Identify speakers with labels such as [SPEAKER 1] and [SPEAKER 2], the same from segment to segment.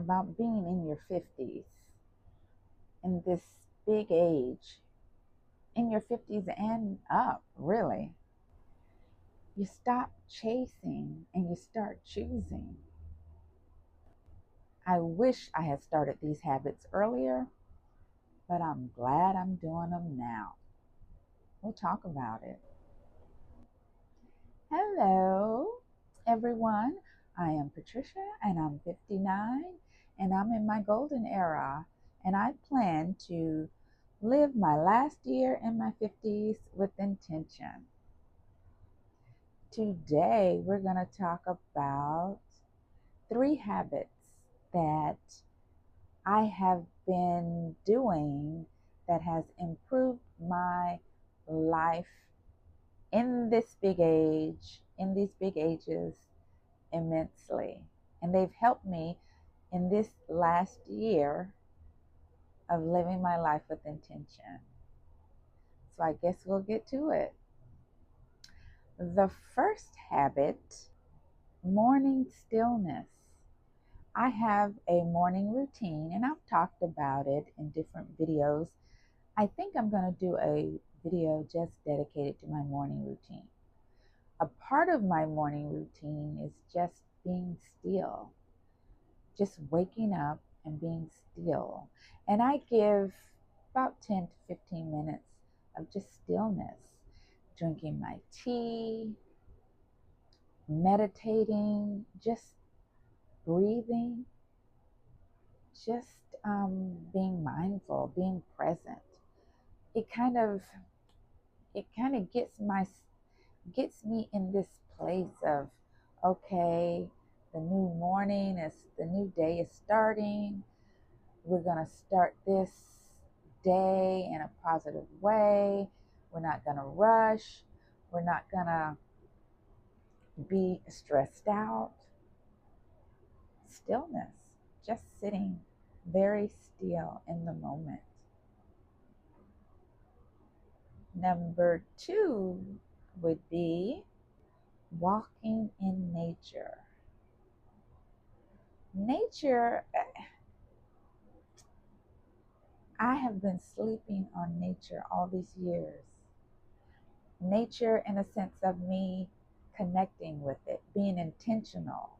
[SPEAKER 1] about being in your 50s, in this big age, in your 50s and up, really. You stop chasing and you start choosing. I wish I had started these habits earlier, but I'm glad I'm doing them now. We'll talk about it. Hello, everyone. I am Patricia and I'm 59 and I'm in my golden era, and I plan to live my last year in my 50s with intention. Today, we're going to talk about 3 habits that I have been doing that has improved my life in this big age, in these big ages, immensely. And they've helped me in this last year of living my life with intention. So I guess we'll get to it. The first habit, morning stillness. I have a morning routine and I've talked about it in different videos. I think I'm going to do a video just dedicated to my morning routine. A part of my morning routine is just being still, just waking up and being still. And I give about 10 to 15 minutes of just stillness, drinking my tea, meditating, just breathing, just being mindful, being present. It kind of gets me in this place of, okay, the new day is starting. We're gonna start this day in a positive way. We're not gonna rush. We're not gonna be stressed out. Stillness, just sitting very still in the moment. Number 2 would be walking in nature. Nature, I have been sleeping on nature all these years. Nature in a sense of me connecting with it, being intentional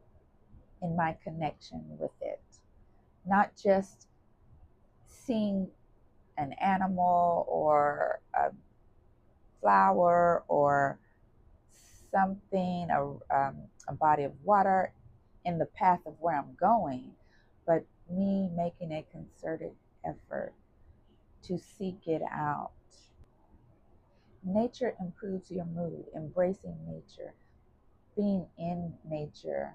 [SPEAKER 1] in my connection with it. Not just seeing an animal or a flower or something, a body of water in the path of where I'm going, but me making a concerted effort to seek it out. Nature improves your mood, embracing nature, being in nature.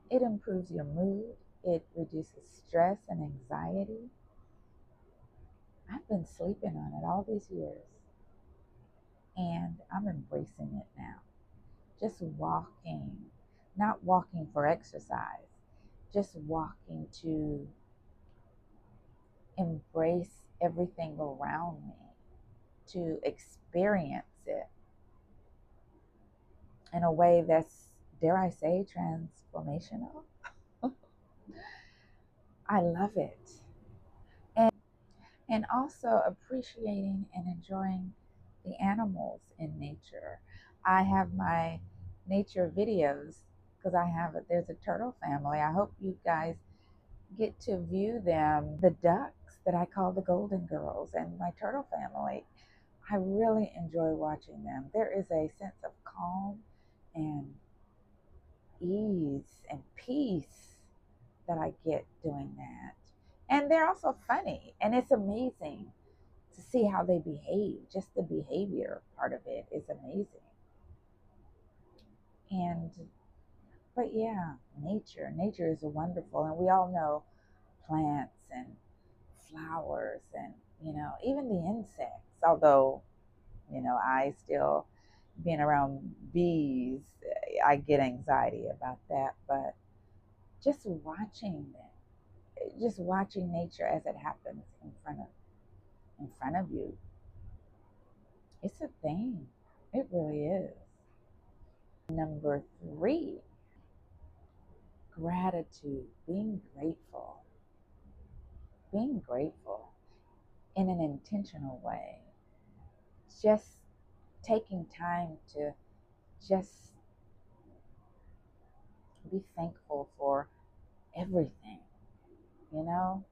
[SPEAKER 1] It improves your mood, it reduces stress and anxiety. I've been sleeping on it all these years, and I'm embracing it now. Just walking, not walking for exercise, just walking to embrace everything around me, to experience it in a way that's, dare I say, transformational. I love it. And also appreciating and enjoying the animals in nature. I have my nature videos because there's a turtle family. I hope you guys get to view them. The ducks that I call the golden girls and my turtle family. I really enjoy watching them. There is a sense of calm and ease and peace that I get doing that. And they're also funny, and it's amazing to see how they behave. Just the behavior part of it is amazing. And but yeah, nature is wonderful, and we all know plants and flowers and even the insects. Although I still, being around bees, I get anxiety about that. But just watching nature as it happens in front of you, it's a thing. It really is. Number 3, gratitude, being grateful in an intentional way, just taking time to just be thankful for everything, you know.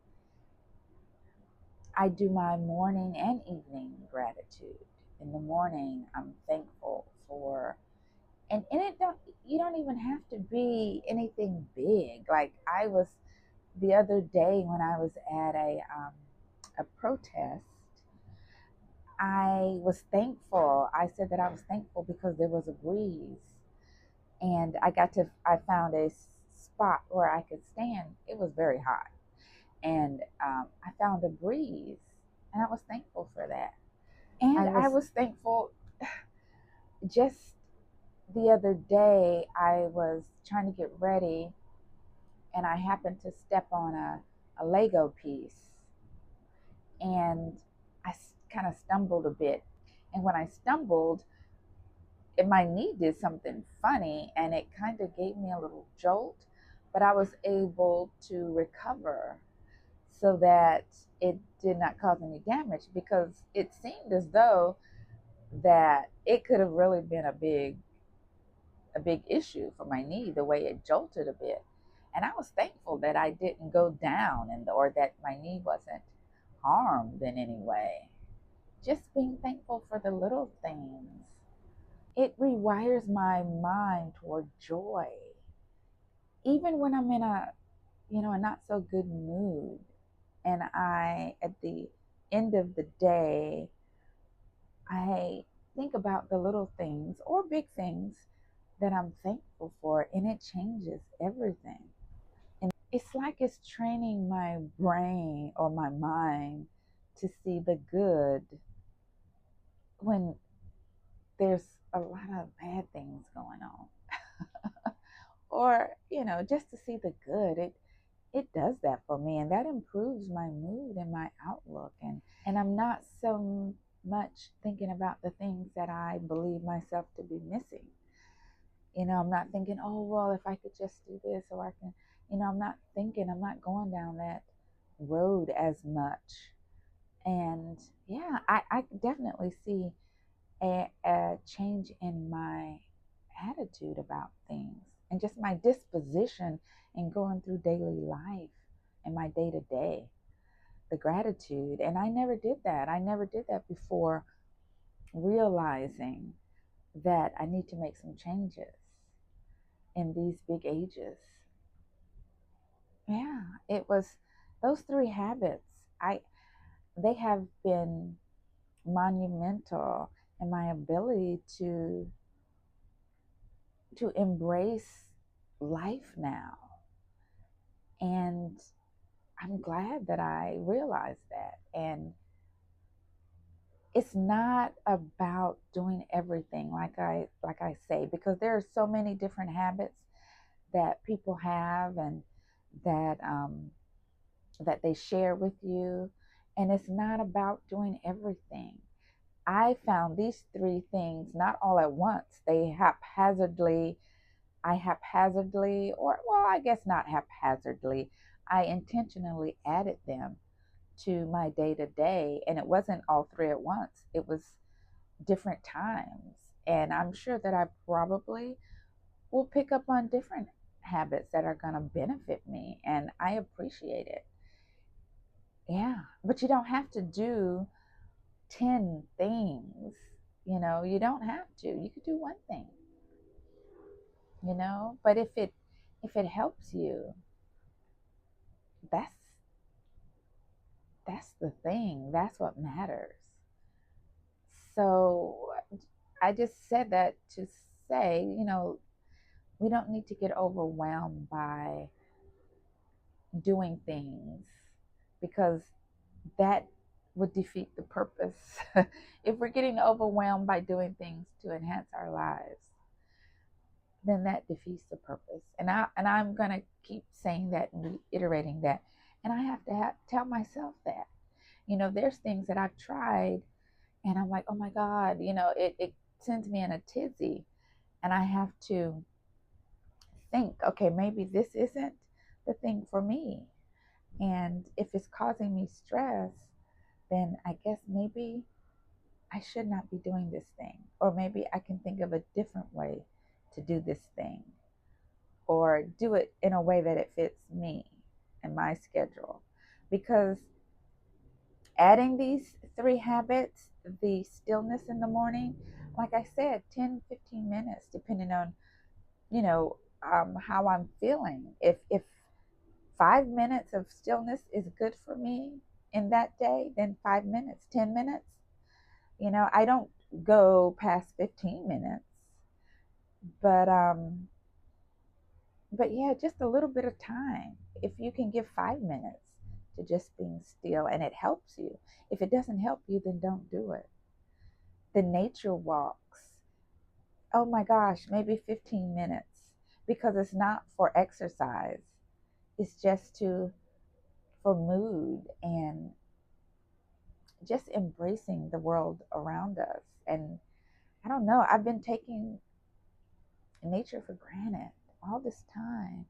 [SPEAKER 1] I do my morning and evening gratitude. In the morning, I'm thankful for, and it don't, you don't even have to be anything big. Like I was the other day when I was at a protest, I was thankful. I said that I was thankful because there was a breeze, and I found a spot where I could stand. It was very hot, and I found a breeze, and I was thankful for that. And I was thankful just the other day, I was trying to get ready, and I happened to step on a Lego piece, and I kind of stumbled a bit. And when I stumbled, my knee did something funny, and it kind of gave me a little jolt, but I was able to recover so that it did not cause any damage, because it seemed as though that it could have really been a big issue for my knee, the way it jolted a bit. And I was thankful that I didn't go down, or that my knee wasn't harmed in any way. Just being thankful for the little things. It rewires my mind toward joy. Even when I'm in a not so good mood, and at the end of the day, I think about the little things or big things that I'm thankful for, and it changes everything. And it's like it's training my brain or my mind to see the good when there's a lot of bad things going on. Or, just to see the good. It does that for me, and that improves my mood and my outlook, and I'm not so much thinking about the things that I believe myself to be missing. I'm not thinking, oh, well, if I could just do this, or I can, I'm not going down that road as much. And yeah, I definitely see a change in my attitude about things, and just my disposition in going through daily life and my day to day, the gratitude. And I never did that. I never did that before realizing that I need to make some changes in these big ages. Yeah, it was those three habits. They have been monumental in my ability to embrace life now. And I'm glad that I realized that. And it's not about doing everything like I say, because there are so many different habits that people have, and that they share with you. And it's not about doing everything. I found these three things not all at once. I haphazardly, or well, I guess not haphazardly, I intentionally added them to my day to day. And it wasn't all three at once, it was different times. And I'm sure that I probably will pick up on different habits that are going to benefit me. And I appreciate it. Yeah. But you don't have to do 10 things. You don't have to. You could do one thing, but if it helps you, that's that's the thing. That's what matters. So I just said that to say, we don't need to get overwhelmed by doing things, because that would defeat the purpose. If we're getting overwhelmed by doing things to enhance our lives, then that defeats the purpose. And I'm gonna keep saying that and reiterating that. And I have to tell myself that. There's things that I've tried, and I'm like, oh my God, it sends me in a tizzy. And I have to think, okay, maybe this isn't the thing for me. And if it's causing me stress, then I guess maybe I should not be doing this thing. Or maybe I can think of a different way to do this thing, or do it in a way that it fits me and my schedule. Because adding these three habits, the stillness in the morning, like I said, 10-15 minutes, depending on, how I'm feeling. If 5 minutes of stillness is good for me in that day, then 5 minutes, 10 minutes. I don't go past 15 minutes, but yeah, just a little bit of time. If you can give 5 minutes to just being still and it helps you. If it doesn't help you, then don't do it. The nature walks, oh my gosh, maybe 15 minutes, because it's not for exercise. It's just for mood and just embracing the world around us. And I don't know, I've been taking nature for granted all this time.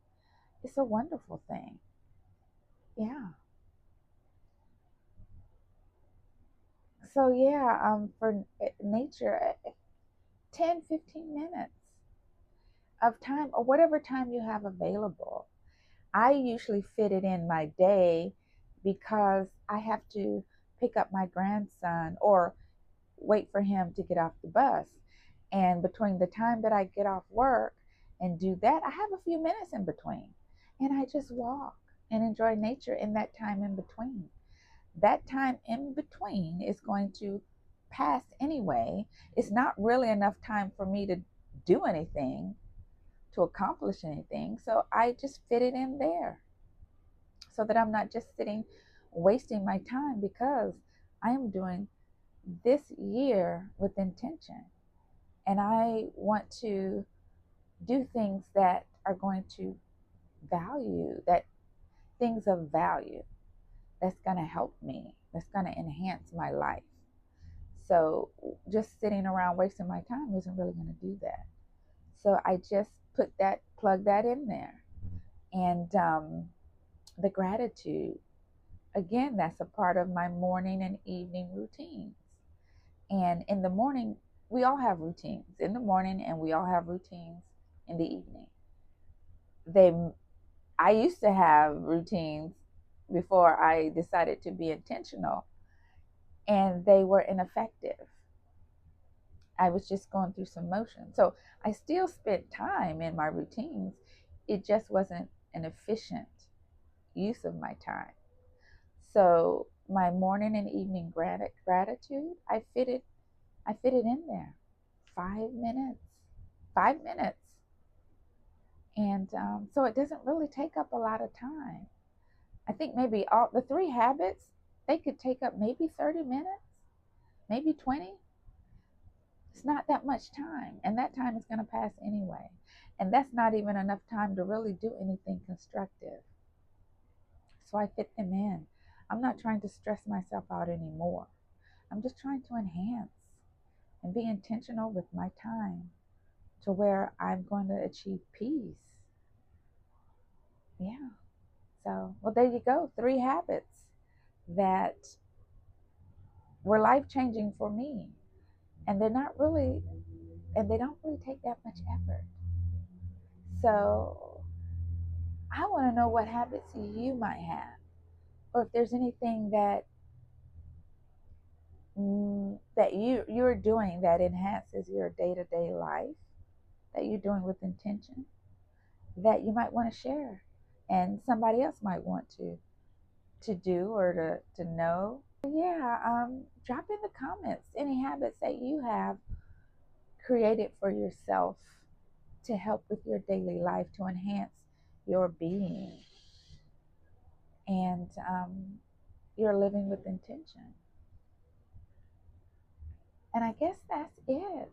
[SPEAKER 1] It's a wonderful thing. Yeah. So yeah, for nature, 10-15 minutes of time, or whatever time you have available. I usually fit it in my day because I have to pick up my grandson or wait for him to get off the bus. And between the time that I get off work and do that, I have a few minutes in between. And I just walk and enjoy nature in that time in between. That time in between is going to pass anyway. It's not really enough time for me to do anything, to accomplish anything. So I just fit it in there so that I'm not just sitting wasting my time, because I am doing this year with intention. And I want to do things that are going to value, that things of value, that's going to help me, that's going to enhance my life. So just sitting around wasting my time isn't really going to do that. So I just plug that in there. And the gratitude, again, that's a part of my morning and evening routines. And in the morning, we all have routines in the morning, and we all have routines in the evening. They, I used to have routines before I decided to be intentional, and they were ineffective. I was just going through some motion. So I still spent time in my routines. It just wasn't an efficient use of my time. So my morning and evening gratitude, I fit it in there. 5 minutes, 5 minutes. And so it doesn't really take up a lot of time. I think maybe all the three habits, they could take up maybe 30 minutes, maybe 20. It's not that much time. And that time is going to pass anyway. And that's not even enough time to really do anything constructive. So I fit them in. I'm not trying to stress myself out anymore. I'm just trying to enhance and be intentional with my time to where I'm going to achieve peace. Yeah. So, well, there you go. 3 habits that were life changing for me. And they don't really take that much effort. So, I want to know what habits you might have, or if there's anything that you're doing that enhances your day-to-day life, that you're doing with intention, that you might want to share, and somebody else might want to do, or to know. Yeah, drop in the comments any habits that you have created for yourself to help with your daily life, to enhance your being, and you're living with intention. And I guess that's it.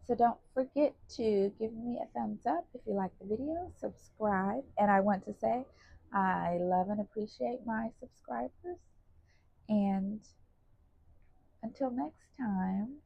[SPEAKER 1] So don't forget to give me a thumbs up if you like the video, subscribe. And I want to say I love and appreciate my subscribers. And until next time.